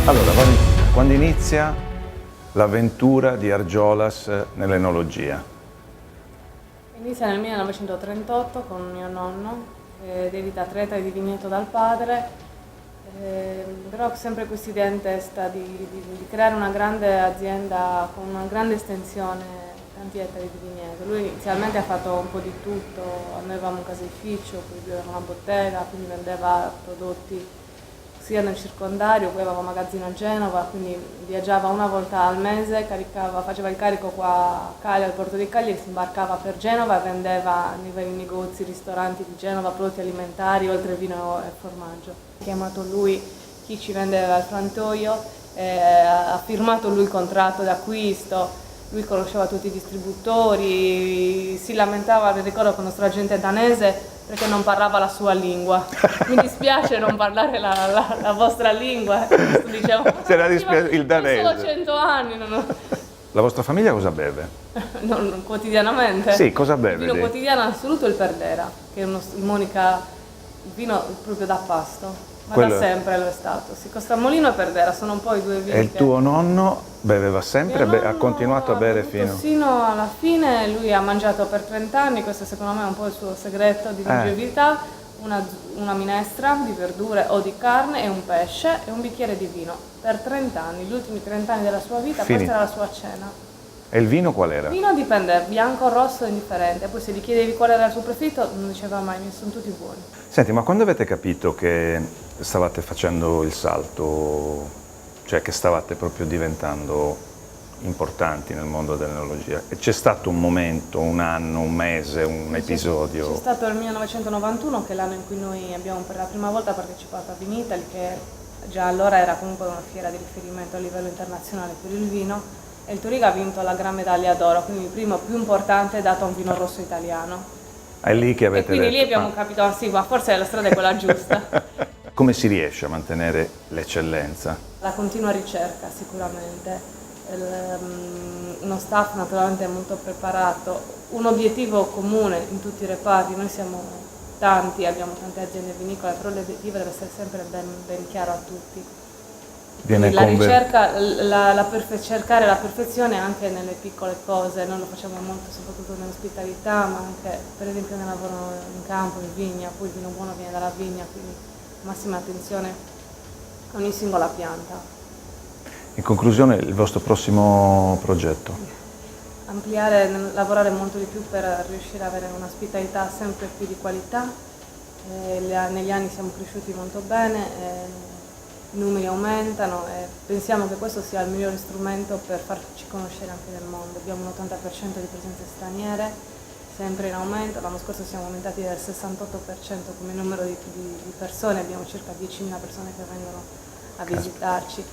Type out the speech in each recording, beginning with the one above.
Allora, quando inizia l'avventura di Argiolas nell'enologia? Inizia nel 1938 con mio nonno, dedita atleta di vigneto dal padre, però ho sempre questa idea in testa di creare una grande azienda con una grande estensione, tanti ettari di vigneto. Lui inizialmente ha fatto un po' di tutto, noi avevamo un caseificio, poi lui aveva una bottega, quindi vendeva prodotti sia nel circondario, poi aveva un magazzino a Genova, quindi viaggiava una volta al mese, faceva il carico qua a Cagliari, al porto di Cagliari, si imbarcava per Genova e vendeva nei vari negozi, ristoranti di Genova, prodotti alimentari, oltre vino e formaggio. Ha chiamato lui chi ci vendeva il frantoio, ha firmato lui il contratto d'acquisto, lui conosceva tutti i distributori, si lamentava, vi ricordo, con il nostro agente danese perché non parlava la sua lingua. Mi dispiace non parlare la vostra lingua. Dicevo, c'era il danese. Ho solo 100 anni. La vostra famiglia cosa beve? Non quotidianamente? Sì, cosa beve? Il vino quotidiano assoluto è il Perdera, che è il vino proprio da pasto. Ma da sempre lo è stato. Si Costamolino e Perdera sono un po' i due vini. E il tuo nonno beveva sempre? Ha continuato a bere fino alla fine. Lui ha mangiato per 30 anni, questo secondo me è un po' il suo segreto di longevità, una minestra di verdure o di carne e un pesce e un bicchiere di vino. Per 30 anni, gli ultimi 30 anni della sua vita, questa era la sua cena. E il vino qual era? Il vino dipende, bianco, rosso, indifferente. Poi se gli chiedevi qual era il suo preferito, non diceva mai, sono tutti buoni. Senti, ma quando avete capito che stavate facendo il salto, cioè che stavate proprio diventando importanti nel mondo dell'enologia? E c'è stato un momento, un anno, un mese, un episodio? C'è stato il 1991, che è l'anno in cui noi abbiamo per la prima volta partecipato a Vinitaly, che già allora era comunque una fiera di riferimento a livello internazionale per il vino. E il Touriga ha vinto la Gran Medaglia d'Oro, quindi il primo più importante dato a un vino rosso italiano. È lì che avete detto. E quindi detto, lì abbiamo capito, sì, ma forse la strada è quella giusta. Come si riesce a mantenere l'eccellenza? La continua ricerca sicuramente, uno staff naturalmente molto preparato, un obiettivo comune in tutti i reparti, noi siamo tanti, abbiamo tante aziende vinicole, però l'obiettivo deve essere sempre ben chiaro a tutti. La ricerca, cercare la perfezione anche nelle piccole cose, noi lo facciamo molto soprattutto nell'ospitalità, ma anche per esempio nel lavoro in campo, in vigna, poi il vino buono viene dalla vigna, quindi massima attenzione a ogni singola pianta. In conclusione, il vostro prossimo progetto? Ampliare, lavorare molto di più per riuscire ad avere un'ospitalità sempre più di qualità. Negli anni siamo cresciuti molto bene. I numeri aumentano e pensiamo che questo sia il migliore strumento per farci conoscere anche nel mondo. Abbiamo un 80% di presenze straniere, sempre in aumento. L'anno scorso siamo aumentati del 68% come numero di persone, abbiamo circa 10.000 persone che vengono a visitarci.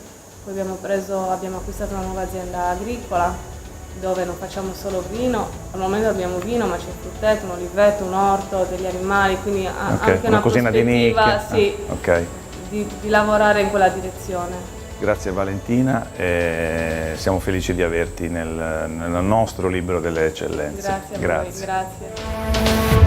Poi abbiamo acquistato una nuova azienda agricola dove non facciamo solo vino, al momento abbiamo vino ma c'è il frutteto, un oliveto, un orto, degli animali, quindi anche una cosina di nicchia. Sì. Di lavorare in quella direzione. Grazie Valentina, siamo felici di averti nel nostro libro delle eccellenze. Grazie a voi, grazie.